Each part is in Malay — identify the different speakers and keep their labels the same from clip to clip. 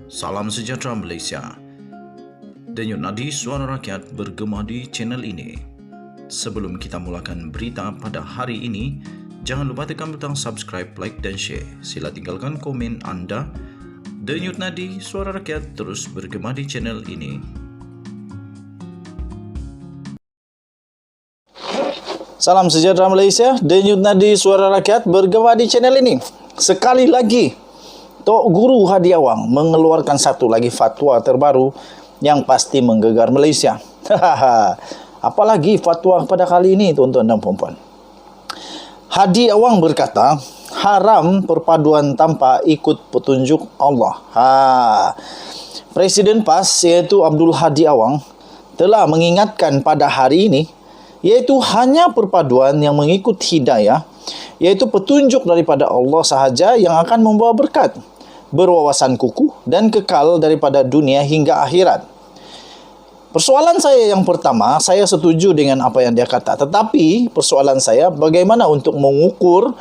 Speaker 1: Salam sejahtera Malaysia. Denyut nadi suara rakyat bergema di channel ini. Sebelum kita mulakan berita pada hari ini, jangan lupa tekan butang subscribe, like dan share. Sila tinggalkan komen anda. Denyut nadi suara rakyat terus bergema di channel ini.
Speaker 2: Salam sejahtera Malaysia. Denyut nadi suara rakyat bergema di channel ini. Sekali lagi, Tok Guru Hadi Awang mengeluarkan satu lagi fatwa terbaru yang pasti menggegar Malaysia. Apalagi fatwa pada kali ini, tuan-tuan dan puan-puan. Hadi Awang berkata, haram perpaduan tanpa ikut petunjuk Allah. Presiden PAS iaitu Abdul Hadi Awang telah mengingatkan pada hari ini, iaitu hanya perpaduan yang mengikut hidayah, iaitu petunjuk daripada Allah sahaja yang akan membawa berkat, berwawasan kukuh dan kekal daripada dunia hingga akhirat. Persoalan saya yang pertama, saya setuju dengan apa yang dia kata. Tetapi persoalan saya, bagaimana mengukur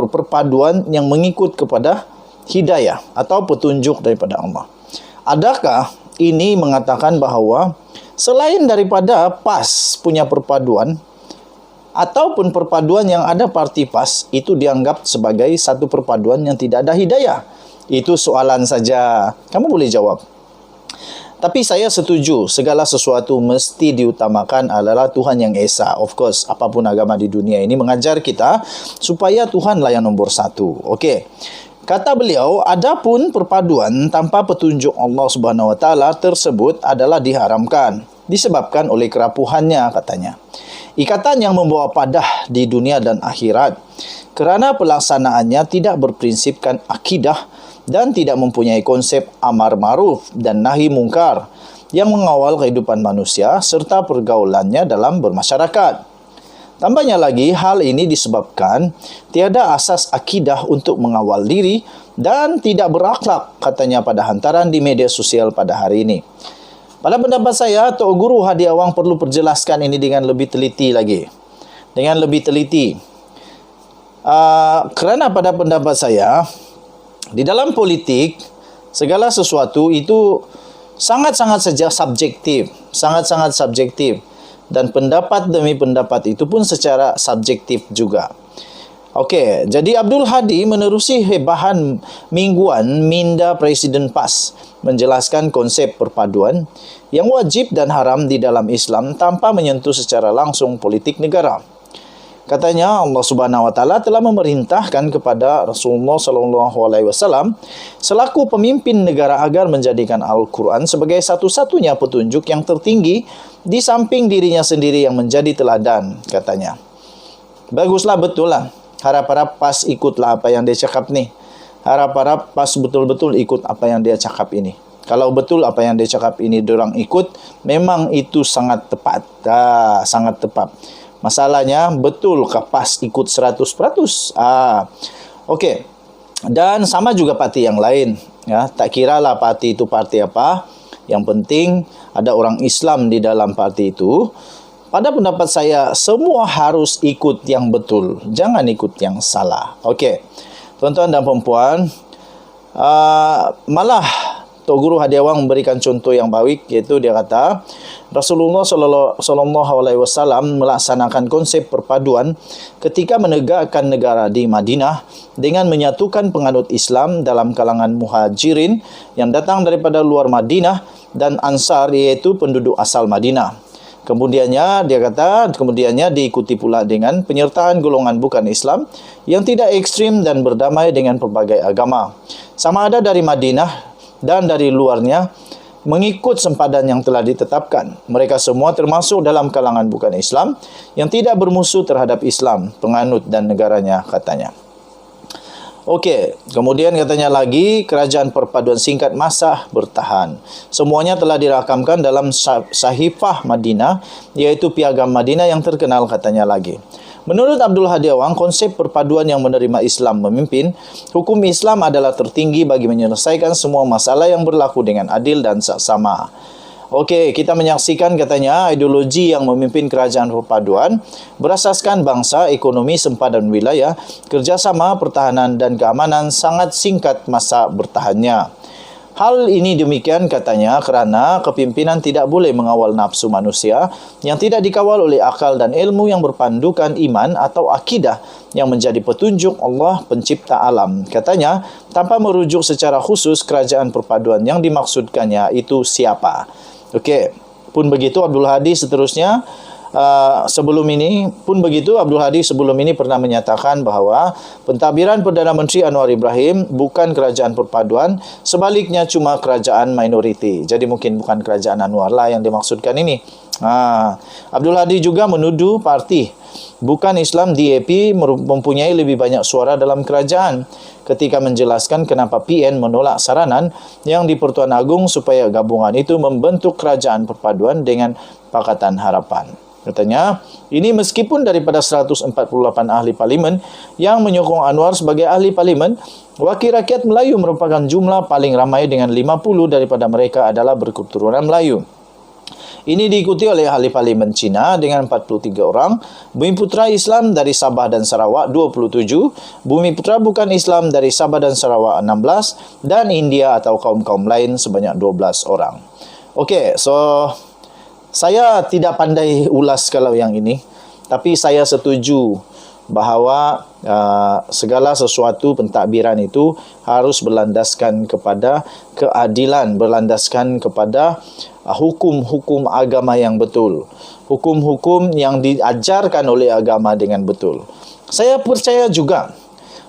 Speaker 2: perpaduan yang mengikut kepada hidayah atau petunjuk daripada Allah. Adakah ini mengatakan bahawa selain daripada PAS punya perpaduan, ataupun perpaduan yang ada parti PAS itu dianggap sebagai satu perpaduan yang tidak ada hidayah? Itu soalan saja. Kamu boleh jawab. Tapi saya setuju segala sesuatu mesti diutamakan adalah Tuhan Yang Esa. Of course, apapun agama di dunia ini mengajar kita supaya Tuhanlah yang nombor satu. Okey. Kata beliau, adapun perpaduan tanpa petunjuk Allah Subhanahu Wa Taala tersebut adalah diharamkan disebabkan oleh kerapuhannya, katanya. Ikatan yang membawa padah di dunia dan akhirat kerana pelaksanaannya tidak berprinsipkan akidah dan tidak mempunyai konsep amar ma'ruf dan nahi mungkar yang mengawal kehidupan manusia serta pergaulannya dalam bermasyarakat. Tambahnya lagi, hal ini disebabkan tiada asas akidah untuk mengawal diri dan tidak berakhlak, katanya pada hantaran di media sosial pada hari ini. Pada pendapat saya, Tok Guru Hadi Awang perlu perjelaskan ini dengan lebih teliti lagi. Dengan lebih teliti. Kerana pada pendapat saya, di dalam politik, segala sesuatu itu sangat-sangat saja subjektif. Sangat-sangat subjektif. Dan pendapat demi pendapat itu pun secara subjektif juga. Okey, jadi Abdul Hadi menerusi hebahan mingguan minda Presiden PAS menjelaskan konsep perpaduan yang wajib dan haram di dalam Islam tanpa menyentuh secara langsung politik negara. Katanya Allah Subhanahu Wa Taala telah memerintahkan kepada Rasulullah sallallahu alaihi wasallam selaku pemimpin negara agar menjadikan Al-Quran sebagai satu-satunya petunjuk yang tertinggi di samping dirinya sendiri yang menjadi teladan, katanya. Baguslah, betul lah. Harap-harap PAS ikutlah apa yang dia cakap ni. Harap-harap PAS betul-betul ikut apa yang dia cakap ini. Kalau betul apa yang dia cakap ini diorang ikut, memang itu sangat tepat. Sangat tepat. Masalahnya, betulkah PAS ikut 100%? Okey. Dan sama juga parti yang lain. Ya, tak kiralah parti itu parti apa. Yang penting ada orang Islam di dalam parti itu. Pada pendapat saya, semua harus ikut yang betul. Jangan ikut yang salah. Okey. Tuan-tuan dan perempuan, malah Tok Guru Hadi Awang memberikan contoh yang baik, iaitu dia kata, Rasulullah sallallahu alaihi wasallam melaksanakan konsep perpaduan ketika menegakkan negara di Madinah dengan menyatukan penganut Islam dalam kalangan muhajirin yang datang daripada luar Madinah dan Ansar, iaitu penduduk asal Madinah. Kemudiannya diikuti pula dengan penyertaan golongan bukan Islam yang tidak ekstrim dan berdamai dengan pelbagai agama. Sama ada dari Madinah dan dari luarnya mengikut sempadan yang telah ditetapkan. Mereka semua termasuk dalam kalangan bukan Islam yang tidak bermusuh terhadap Islam, penganut dan negaranya, katanya. Okey, kemudian katanya lagi, kerajaan perpaduan singkat masa bertahan. Semuanya telah dirakamkan dalam Sahifah Madinah, iaitu Piagam Madinah yang terkenal, katanya lagi. Menurut Abdul Hadi Awang, konsep perpaduan yang menerima Islam memimpin, hukum Islam adalah tertinggi bagi menyelesaikan semua masalah yang berlaku dengan adil dan saksama. Okey, kita menyaksikan katanya ideologi yang memimpin kerajaan perpaduan berasaskan bangsa, ekonomi, sempadan wilayah, kerjasama, pertahanan dan keamanan sangat singkat masa bertahannya. Hal ini demikian katanya kerana kepimpinan tidak boleh mengawal nafsu manusia yang tidak dikawal oleh akal dan ilmu yang berpandukan iman atau akidah yang menjadi petunjuk Allah pencipta alam. Katanya, tanpa merujuk secara khusus kerajaan perpaduan yang dimaksudkannya itu siapa. Okey, pun begitu Abdul Hadi seterusnya sebelum ini pernah menyatakan bahawa pentadbiran Perdana Menteri Anwar Ibrahim bukan kerajaan perpaduan, sebaliknya cuma kerajaan minoriti. Jadi mungkin bukan kerajaan Anwar lah yang dimaksudkan ini. Abdul Hadi juga menuduh parti bukan Islam DAP mempunyai lebih banyak suara dalam kerajaan ketika menjelaskan kenapa PN menolak saranan yang di Pertuan Agong supaya gabungan itu membentuk kerajaan perpaduan dengan Pakatan Harapan. Katanya, ini meskipun daripada 148 ahli parlimen yang menyokong Anwar sebagai ahli parlimen, wakil rakyat Melayu merupakan jumlah paling ramai dengan 50 daripada mereka adalah berketurunan Melayu. Ini diikuti oleh ahli parlimen Cina dengan 43 orang, Bumiputra Islam dari Sabah dan Sarawak 27, Bumiputra bukan Islam dari Sabah dan Sarawak 16, dan India atau kaum-kaum lain sebanyak 12 orang. Okey, so saya tidak pandai ulas kalau yang ini, tapi saya setuju bahawa segala sesuatu pentadbiran itu harus berlandaskan kepada keadilan, berlandaskan kepada hukum-hukum agama yang betul, hukum-hukum yang diajarkan oleh agama dengan betul. Saya percaya juga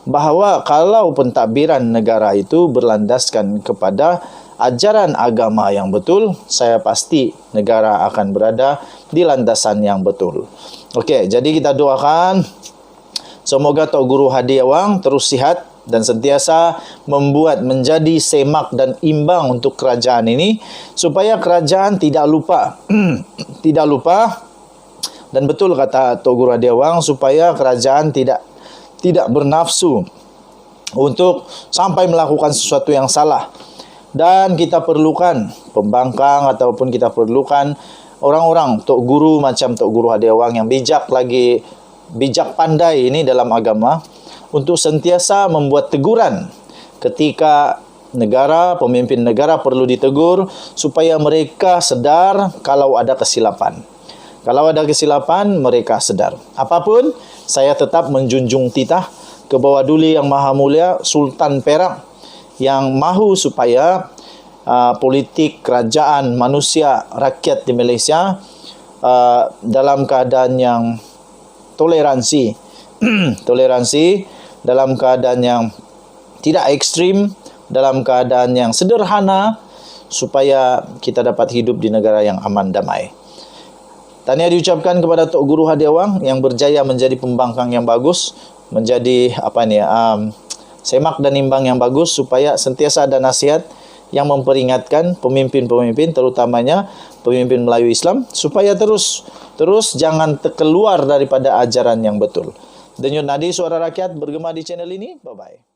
Speaker 2: bahawa kalau pentadbiran negara itu berlandaskan kepada ajaran agama yang betul, saya pasti negara akan berada di landasan yang betul. Okey, jadi kita doakan semoga Tok Guru Hadi Awang terus sihat dan sentiasa membuat menjadi semak dan imbang untuk kerajaan ini supaya kerajaan tidak lupa dan betul kata Tok Guru Hadi Awang, supaya kerajaan tidak bernafsu untuk sampai melakukan sesuatu yang salah. Dan kita perlukan pembangkang ataupun kita perlukan orang-orang Tok Guru macam Tok Guru Hadi Awang yang bijak pandai ini dalam agama untuk sentiasa membuat teguran ketika pemimpin negara perlu ditegur supaya mereka sedar kalau ada kesilapan. Kalau ada kesilapan, mereka sedar. Apapun, saya tetap menjunjung titah ke bawah Duli Yang Maha Mulia Sultan Perak yang mahu supaya politik kerajaan manusia rakyat di Malaysia dalam keadaan yang toleransi dalam keadaan yang tidak ekstrim, dalam keadaan yang sederhana supaya kita dapat hidup di negara yang aman damai. Tahniah diucapkan kepada Tok Guru Hadi Awang yang berjaya menjadi pembangkang yang bagus, menjadi semak dan imbang yang bagus, supaya sentiasa ada nasihat yang memperingatkan pemimpin-pemimpin, terutamanya pemimpin Melayu Islam, supaya terus jangan keluar daripada ajaran yang betul. Denyut nadi suara rakyat bergema di channel ini. Bye-bye.